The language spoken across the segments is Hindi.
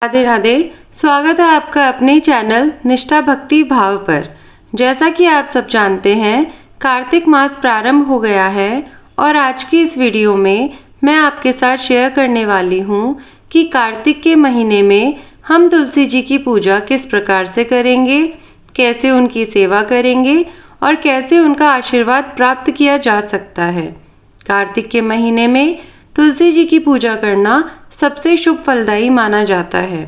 राधे राधे। स्वागत है आपका अपने चैनल निष्ठा भक्ति भाव पर। जैसा कि आप सब जानते हैं, कार्तिक मास प्रारंभ हो गया है और आज की इस वीडियो में मैं आपके साथ शेयर करने वाली हूं कि कार्तिक के महीने में हम तुलसी जी की पूजा किस प्रकार से करेंगे, कैसे उनकी सेवा करेंगे और कैसे उनका आशीर्वाद प्राप्त किया जा सकता है। कार्तिक के महीने में तुलसी जी की पूजा करना सबसे शुभ फलदायी माना जाता है।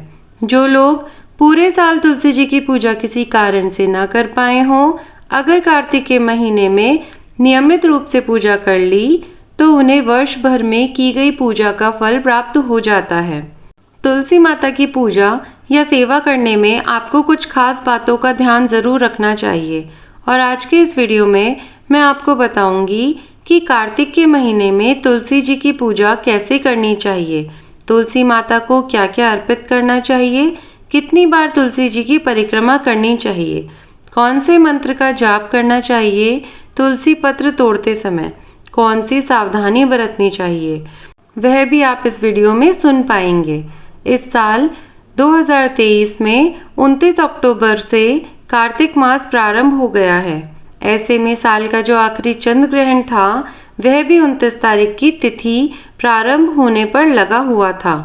जो लोग पूरे साल तुलसी जी की पूजा किसी कारण से ना कर पाए हों, अगर कार्तिक के महीने में नियमित रूप से पूजा कर ली तो उन्हें वर्ष भर में की गई पूजा का फल प्राप्त हो जाता है। तुलसी माता की पूजा या सेवा करने में आपको कुछ खास बातों का ध्यान जरूर रखना चाहिए और आज के इस वीडियो में मैं आपको बताऊंगी कि कार्तिक के महीने में तुलसी जी की पूजा कैसे करनी चाहिए, तुलसी माता को क्या क्या अर्पित करना चाहिए, कितनी बार तुलसी जी की परिक्रमा करनी चाहिए, कौन से मंत्र का जाप करना चाहिए, तुलसी पत्र तोड़ते समय कौन सी सावधानी बरतनी चाहिए, वह भी आप इस वीडियो में सुन पाएंगे। इस साल 2023 में 29 अक्टूबर से कार्तिक मास प्रारंभ हो गया है। ऐसे में साल का जो आखिरी चंद्र ग्रहण था वह भी 29 तारीख की तिथि प्रारंभ होने पर लगा हुआ था।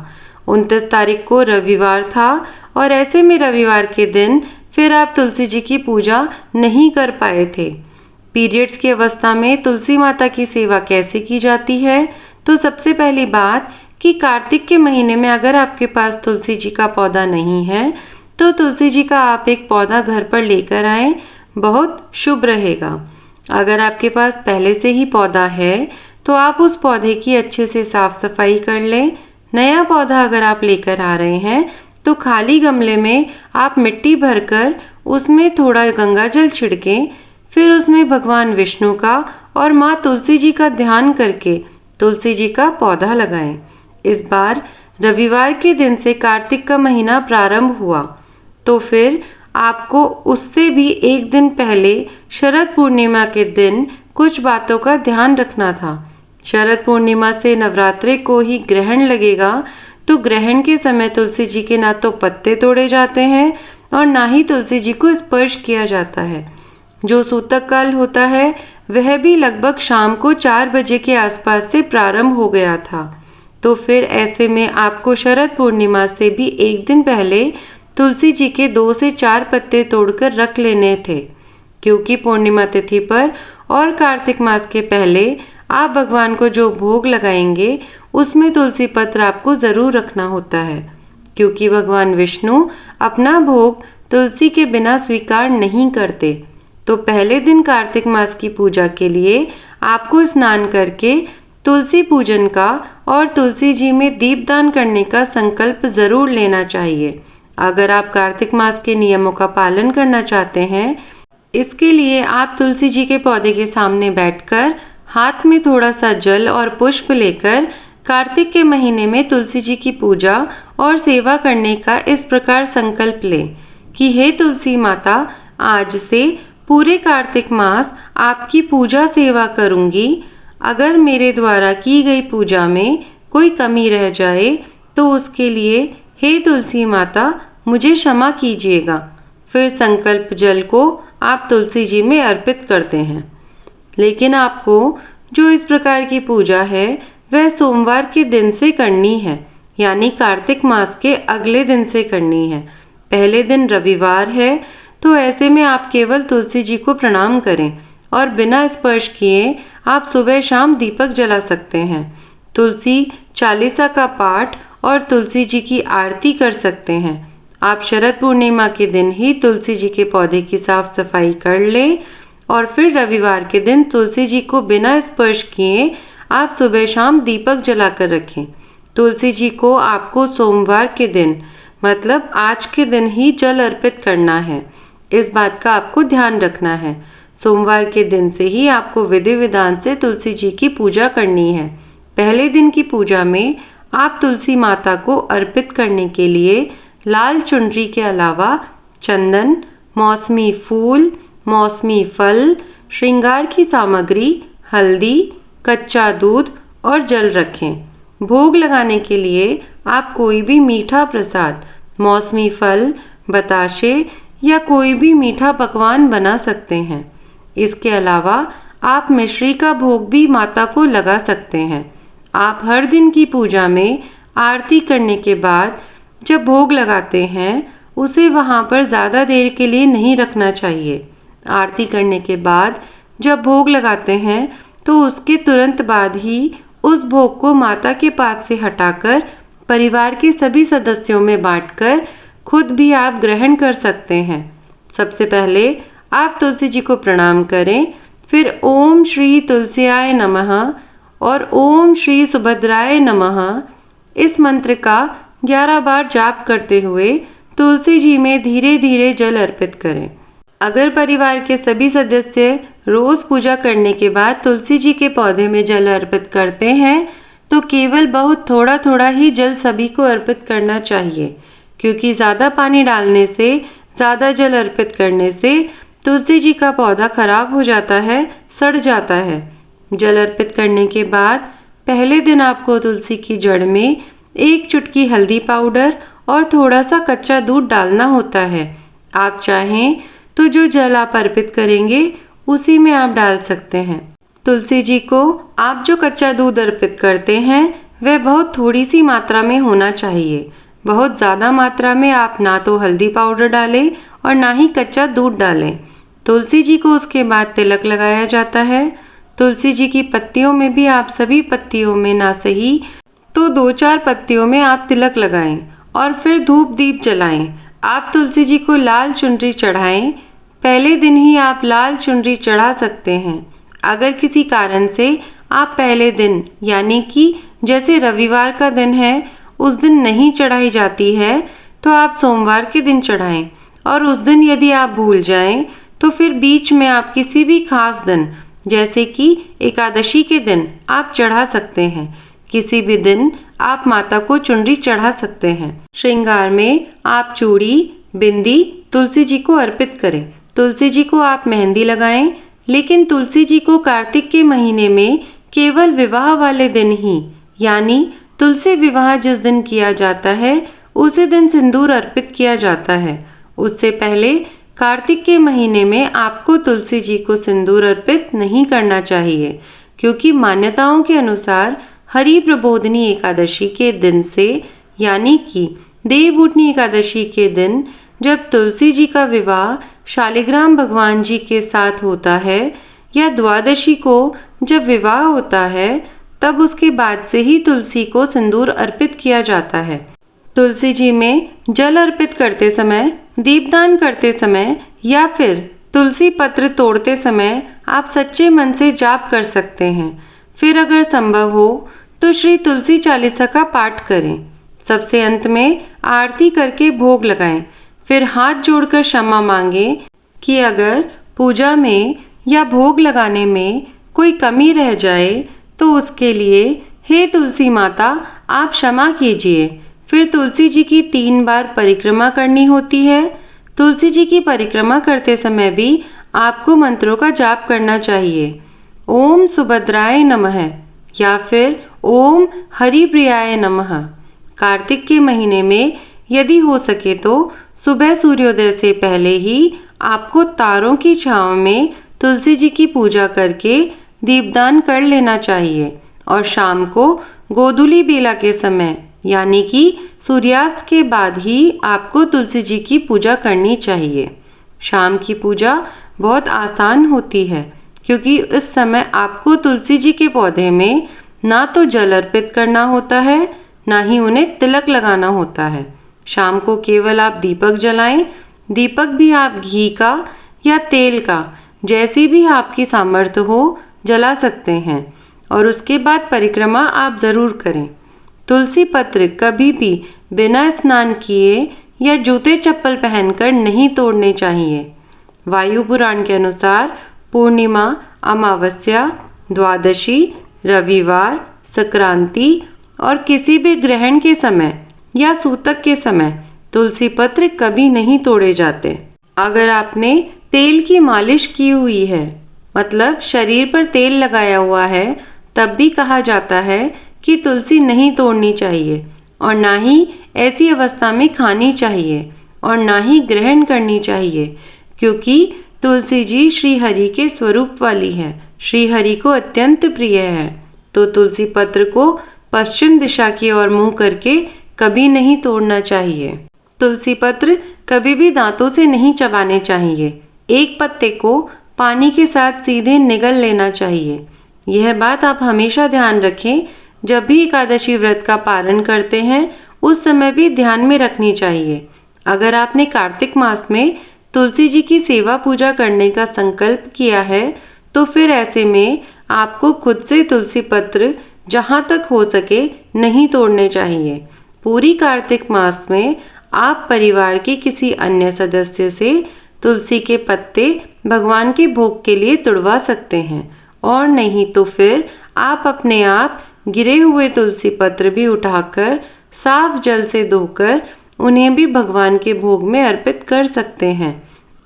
29 तारीख को रविवार था और ऐसे में रविवार के दिन फिर आप तुलसी जी की पूजा नहीं कर पाए थे। पीरियड्स की अवस्था में तुलसी माता की सेवा कैसे की जाती है, तो सबसे पहली बात कि कार्तिक के महीने में अगर आपके पास तुलसी जी का पौधा नहीं है तो तुलसी जी का आप एक पौधा घर पर लेकर आएं, बहुत शुभ रहेगा। अगर आपके पास पहले से ही पौधा है तो आप उस पौधे की अच्छे से साफ सफाई कर लें। नया पौधा अगर आप लेकर आ रहे हैं तो खाली गमले में आप मिट्टी भरकर उसमें थोड़ा गंगा जल छिड़कें, फिर उसमें भगवान विष्णु का और माँ तुलसी जी का ध्यान करके तुलसी जी का पौधा लगाएं। इस बार रविवार के दिन से कार्तिक का महीना प्रारंभ हुआ तो फिर आपको उससे भी एक दिन पहले शरद पूर्णिमा के दिन कुछ बातों का ध्यान रखना था। शरद पूर्णिमा से नवरात्रि को ही ग्रहण लगेगा तो ग्रहण के समय तुलसी जी के ना तो पत्ते तोड़े जाते हैं और ना ही तुलसी जी को स्पर्श किया जाता है। जो सूतक काल होता है वह भी लगभग शाम को 4 बजे के आसपास से प्रारंभ हो गया था। तो फिर ऐसे में आपको शरद पूर्णिमा से भी एक दिन पहले तुलसी जी के 2 से 4 पत्ते तोड़कर रख लेने थे, क्योंकि पूर्णिमा तिथि पर और कार्तिक मास के पहले आप भगवान को जो भोग लगाएंगे उसमें तुलसी पत्र आपको जरूर रखना होता है, क्योंकि भगवान विष्णु अपना भोग तुलसी के बिना स्वीकार नहीं करते। तो पहले दिन कार्तिक मास की पूजा के लिए आपको स्नान करके तुलसी पूजन का और तुलसी जी में दीपदान करने का संकल्प जरूर लेना चाहिए। अगर आप कार्तिक मास के नियमों का पालन करना चाहते हैं, इसके लिए आप तुलसी जी के पौधे के सामने बैठकर हाथ में थोड़ा सा जल और पुष्प लेकर कार्तिक के महीने में तुलसी जी की पूजा और सेवा करने का इस प्रकार संकल्प लें कि हे तुलसी माता, आज से पूरे कार्तिक मास आपकी पूजा सेवा करूंगी। अगर मेरे द्वारा की गई पूजा में कोई कमी रह जाए तो उसके लिए हे तुलसी माता मुझे क्षमा कीजिएगा। फिर संकल्प जल को आप तुलसी जी में अर्पित करते हैं। लेकिन आपको जो इस प्रकार की पूजा है वह सोमवार के दिन से करनी है, यानी कार्तिक मास के अगले दिन से करनी है। पहले दिन रविवार है तो ऐसे में आप केवल तुलसी जी को प्रणाम करें और बिना स्पर्श किए आप सुबह शाम दीपक जला सकते हैं। तुलसी चालीसा का पाठ और तुलसी जी की आरती कर सकते हैं। आप शरद पूर्णिमा के दिन ही तुलसी जी के पौधे की साफ सफाई कर लें और फिर रविवार के दिन तुलसी जी को बिना स्पर्श किए आप सुबह शाम दीपक जलाकर रखें। तुलसी जी को आपको सोमवार के दिन मतलब आज के दिन ही जल अर्पित करना है। इस बात का आपको ध्यान रखना है। सोमवार के दिन से ही आपको विधि विधान से तुलसी जी की पूजा करनी है। पहले दिन की पूजा में आप तुलसी माता को अर्पित करने के लिए लाल चुनरी के अलावा चंदन, मौसमी फूल, मौसमी फल, श्रृंगार की सामग्री, हल्दी, कच्चा दूध और जल रखें। भोग लगाने के लिए आप कोई भी मीठा प्रसाद मौसमी फल, बताशे या कोई भी मीठा पकवान बना सकते हैं। इसके अलावा आप मिश्री का भोग भी माता को लगा सकते हैं। आप हर दिन की पूजा में आरती करने के बाद जब भोग लगाते हैं, उसे वहाँ पर ज़्यादा देर के लिए नहीं रखना चाहिए। आरती करने के बाद जब भोग लगाते हैं तो उसके तुरंत बाद ही उस भोग को माता के पास से हटाकर परिवार के सभी सदस्यों में बांटकर खुद भी आप ग्रहण कर सकते हैं। सबसे पहले आप तुलसी जी को प्रणाम करें, फिर ओम श्री तुलसियाय नमः और ओम श्री सुभद्राय नमः इस मंत्र का 11 बार जाप करते हुए तुलसी जी में धीरे धीरे जल अर्पित करें। अगर परिवार के सभी सदस्य रोज पूजा करने के बाद तुलसी जी के पौधे में जल अर्पित करते हैं तो केवल बहुत थोड़ा थोड़ा ही जल सभी को अर्पित करना चाहिए, क्योंकि ज़्यादा पानी डालने से, ज़्यादा जल अर्पित करने से तुलसी जी का पौधा खराब हो जाता है, सड़ जाता है। जल अर्पित करने के बाद पहले दिन आपको तुलसी की जड़ में 1 चुटकी हल्दी पाउडर और थोड़ा सा कच्चा दूध डालना होता है। आप चाहें तो जो जल आप अर्पित करेंगे उसी में आप डाल सकते हैं। तुलसी जी को आप जो कच्चा दूध अर्पित करते हैं वह बहुत थोड़ी सी मात्रा में होना चाहिए। बहुत ज़्यादा मात्रा में आप ना तो हल्दी पाउडर डालें और ना ही कच्चा दूध डालें। तुलसी जी को उसके बाद तिलक लगाया जाता है। तुलसी जी की पत्तियों में भी आप सभी पत्तियों में ना सही तो 2-4 पत्तियों में आप तिलक लगाएं और फिर धूप दीप जलाएं। आप तुलसी जी को लाल चुनरी चढ़ाएं। पहले दिन ही आप लाल चुनरी चढ़ा सकते हैं। अगर किसी कारण से आप पहले दिन यानी कि जैसे रविवार का दिन है उस दिन नहीं चढ़ाई जाती है तो आप सोमवार के दिन चढ़ाएं, और उस दिन यदि आप भूल जाएं तो फिर बीच में आप किसी भी खास दिन जैसे कि एकादशी के दिन आप चढ़ा सकते हैं। किसी भी दिन आप माता को चुनरी चढ़ा सकते हैं। श्रृंगार में आप चूड़ी, बिंदी तुलसी जी को अर्पित करें। तुलसी जी को आप मेहंदी लगाएं, लेकिन तुलसी जी को कार्तिक के महीने में केवल विवाह वाले दिन ही, यानी तुलसी विवाह जिस दिन किया जाता है उसी दिन सिंदूर अर्पित किया जाता है। उससे पहले कार्तिक के महीने में आपको तुलसी जी को सिंदूर अर्पित नहीं करना चाहिए, क्योंकि मान्यताओं के अनुसार हरि प्रबोधिनी एकादशी के दिन से यानी कि देवउठनी एकादशी के दिन जब तुलसी जी का विवाह शालिग्राम भगवान जी के साथ होता है या द्वादशी को जब विवाह होता है तब उसके बाद से ही तुलसी को सिंदूर अर्पित किया जाता है। तुलसी जी में जल अर्पित करते समय, दीपदान करते समय या फिर तुलसी पत्र तोड़ते समय आप सच्चे मन से जाप कर सकते हैं। फिर अगर संभव हो तो श्री तुलसी चालीसा का पाठ करें। सबसे अंत में आरती करके भोग लगाएं। फिर हाथ जोड़कर क्षमा मांगें कि अगर पूजा में या भोग लगाने में कोई कमी रह जाए तो उसके लिए हे तुलसी माता आप क्षमा कीजिए। फिर तुलसी जी की 3 बार परिक्रमा करनी होती है। तुलसी जी की परिक्रमा करते समय भी आपको मंत्रों का जाप करना चाहिए। ओम सुभद्राय नमः या फिर ओम हरिप्रियाय नमः। कार्तिक के महीने में यदि हो सके तो सुबह सूर्योदय से पहले ही आपको तारों की छांव में तुलसी जी की पूजा करके दीपदान कर लेना चाहिए, और शाम को गोधूली बेला के समय यानी कि सूर्यास्त के बाद ही आपको तुलसी जी की पूजा करनी चाहिए। शाम की पूजा बहुत आसान होती है, क्योंकि इस समय आपको तुलसी जी के पौधे में ना तो जल अर्पित करना होता है, ना ही उन्हें तिलक लगाना होता है। शाम को केवल आप दीपक जलाएं। दीपक भी आप घी का या तेल का, जैसी भी आपकी सामर्थ्य हो, जला सकते हैं, और उसके बाद परिक्रमा आप ज़रूर करें। तुलसी पत्र कभी भी बिना स्नान किए या जूते चप्पल पहनकर नहीं तोड़ने चाहिए। वायु पुराण के अनुसार पूर्णिमा, अमावस्या, द्वादशी, रविवार, संक्रांति और किसी भी ग्रहण के समय या सूतक के समय तुलसी पत्र कभी नहीं तोड़े जाते। अगर आपने तेल की मालिश की हुई है, मतलब शरीर पर तेल लगाया हुआ है, तब भी कहा जाता है कि तुलसी नहीं तोड़नी चाहिए। और ना ही ऐसी अवस्था में खानी चाहिए और ना ही ग्रहण करनी चाहिए, क्योंकि तुलसी जी श्री हरि के स्वरूप वाली है, श्री हरि को अत्यंत प्रिय है। तो तुलसी पत्र को पश्चिम दिशा की ओर मुंह करके कभी नहीं तोड़ना चाहिए। तुलसी पत्र कभी भी दांतों से नहीं चबाने चाहिए। एक पत्ते को पानी के साथ सीधे निगल लेना चाहिए। यह बात आप हमेशा ध्यान रखें, जब भी एकादशी व्रत का पारण करते हैं उस समय भी ध्यान में रखनी चाहिए। अगर आपने कार्तिक मास में तुलसी जी की सेवा पूजा करने का संकल्प किया है तो फिर ऐसे में आपको खुद से तुलसी पत्र जहाँ तक हो सके नहीं तोड़ने चाहिए। पूरी कार्तिक मास में आप परिवार के किसी अन्य सदस्य से तुलसी के पत्ते भगवान के भोग के लिए तुड़वा सकते हैं, और नहीं तो फिर आप अपने आप गिरे हुए तुलसी पत्र भी उठाकर साफ जल से धोकर उन्हें भी भगवान के भोग में अर्पित कर सकते हैं।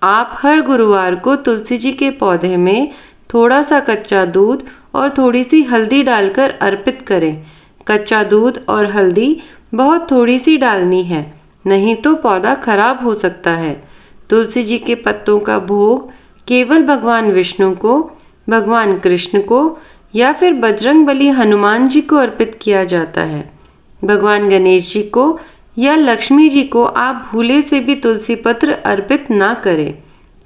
आप हर गुरुवार को तुलसी जी के पौधे में थोड़ा सा कच्चा दूध और थोड़ी सी हल्दी डालकर अर्पित करें। कच्चा दूध और हल्दी बहुत थोड़ी सी डालनी है, नहीं तो पौधा खराब हो सकता है। तुलसी जी के पत्तों का भोग केवल भगवान विष्णु को, भगवान कृष्ण को या फिर बजरंगबली हनुमान जी को अर्पित किया जाता है। भगवान गणेश जी को या लक्ष्मी जी को आप भूले से भी तुलसी पत्र अर्पित ना करें।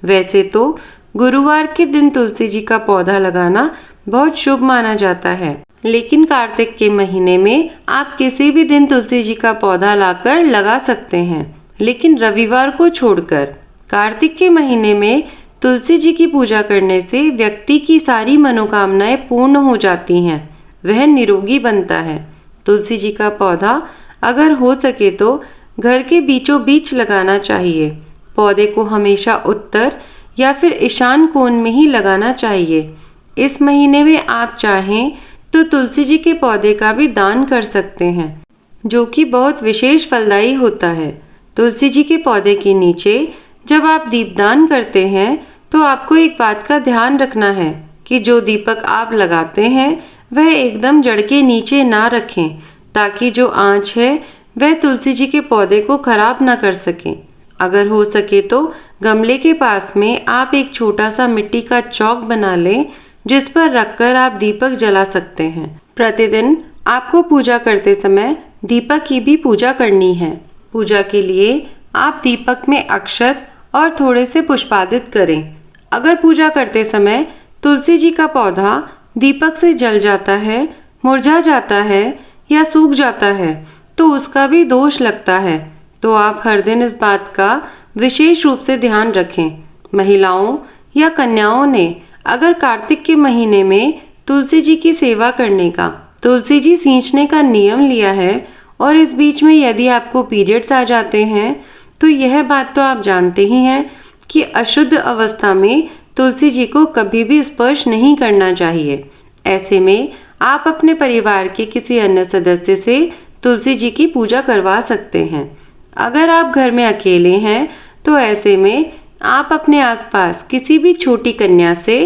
वैसे तो गुरुवार के दिन तुलसी जी का पौधा लगाना बहुत शुभ माना जाता है, लेकिन कार्तिक के महीने में आप किसी भी दिन तुलसी जी का पौधा लाकर लगा सकते हैं, लेकिन रविवार को छोड़कर। कार्तिक के महीने में तुलसी जी की पूजा करने से व्यक्ति की सारी मनोकामनाएं पूर्ण हो जाती हैं, वह निरोगी बनता है। तुलसी जी का पौधा अगर हो सके तो घर के बीचों बीच लगाना चाहिए। पौधे को हमेशा उत्तर या फिर ईशान कोण में ही लगाना चाहिए। इस महीने में आप चाहें तो तुलसी जी के पौधे का भी दान कर सकते हैं, जो कि बहुत विशेष फलदायी होता है। तुलसी जी के पौधे के नीचे जब आप दीपदान करते हैं तो आपको एक बात का ध्यान रखना है कि जो दीपक आप लगाते हैं वह एकदम जड़ के नीचे ना रखें, ताकि जो आंच है वह तुलसी जी के पौधे को खराब ना कर सके। अगर हो सके तो गमले के पास में आप एक छोटा सा मिट्टी का चौक बना लें, जिस पर रखकर आप दीपक जला सकते हैं। प्रतिदिन आपको पूजा करते समय दीपक की भी पूजा करनी है। पूजा के लिए आप दीपक में अक्षत और थोड़े से पुष्पादित करें। अगर पूजा करते समय तुलसी जी का पौधा दीपक से जल जाता है, मुरझा जाता है या सूख जाता है तो उसका भी दोष लगता है। तो आप हर दिन इस बात का विशेष रूप से ध्यान रखें। महिलाओं या कन्याओं ने अगर कार्तिक के महीने में तुलसी जी की सेवा करने का, तुलसी जी सींचने का नियम लिया है और इस बीच में यदि आपको पीरियड्स आ जाते हैं तो यह बात तो आप जानते ही हैं कि अशुद्ध अवस्था में तुलसी जी को कभी भी स्पर्श नहीं करना चाहिए। ऐसे में आप अपने परिवार के किसी अन्य सदस्य से तुलसी जी की पूजा करवा सकते हैं। अगर आप घर में अकेले हैं तो ऐसे में आप अपने आसपास किसी भी छोटी कन्या से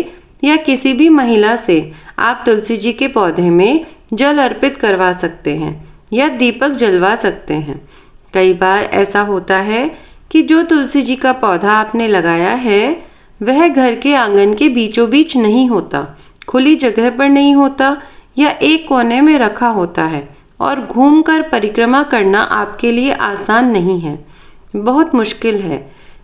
या किसी भी महिला से आप तुलसी जी के पौधे में जल अर्पित करवा सकते हैं या दीपक जलवा सकते हैं। कई बार ऐसा होता है कि जो तुलसी जी का पौधा आपने लगाया है वह घर के आंगन के बीचों बीच नहीं होता, खुली जगह पर नहीं होता या एक कोने में रखा होता है, और घूमकर परिक्रमा करना आपके लिए आसान नहीं है, बहुत मुश्किल है,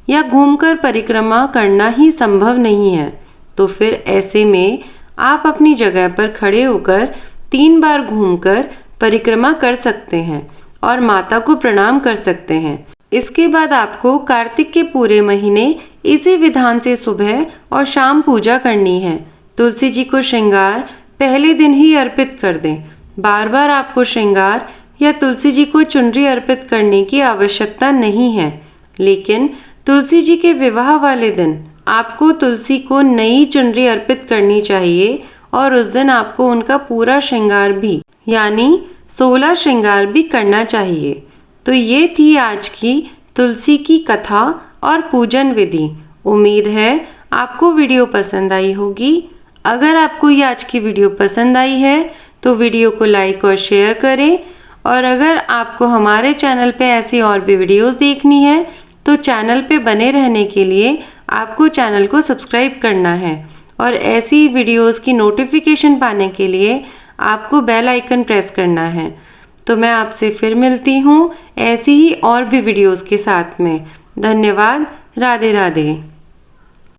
या घूमकर परिक्रमा करना ही संभव नहीं है। तो फिर ऐसे में आप अपनी जगह पर खड़े होकर 3 बार घूमकर परिक्रमा कर सकते हैं और माता को प्रणाम कर सकते हैं। इसके बाद आपको कार्तिक के पूरे महीने इसी विधान से सुबह और शाम पूजा करनी है। तुलसी जी को श्रृंगार पहले दिन ही अर्पित कर दें। बार बार आपको श्रृंगार या तुलसी जी को चुनरी अर्पित करने की आवश्यकता नहीं है, लेकिन तुलसी जी के विवाह वाले दिन आपको तुलसी को नई चुनरी अर्पित करनी चाहिए और उस दिन आपको उनका पूरा श्रृंगार भी यानी 16 श्रृंगार भी करना चाहिए। तो ये थी आज की तुलसी की कथा और पूजन विधि। उम्मीद है आपको वीडियो पसंद आई होगी। अगर आपको ये आज की वीडियो पसंद आई है तो वीडियो को लाइक और शेयर करें और अगर आपको हमारे चैनल पे ऐसी और भी वीडियोस देखनी है तो चैनल पे बने रहने के लिए आपको चैनल को सब्सक्राइब करना है और ऐसी वीडियोस की नोटिफिकेशन पाने के लिए आपको बेल आइकन प्रेस करना है। तो मैं आपसे फिर मिलती हूँ ऐसी ही और भी वीडियोस के साथ में। धन्यवाद। राधे राधे।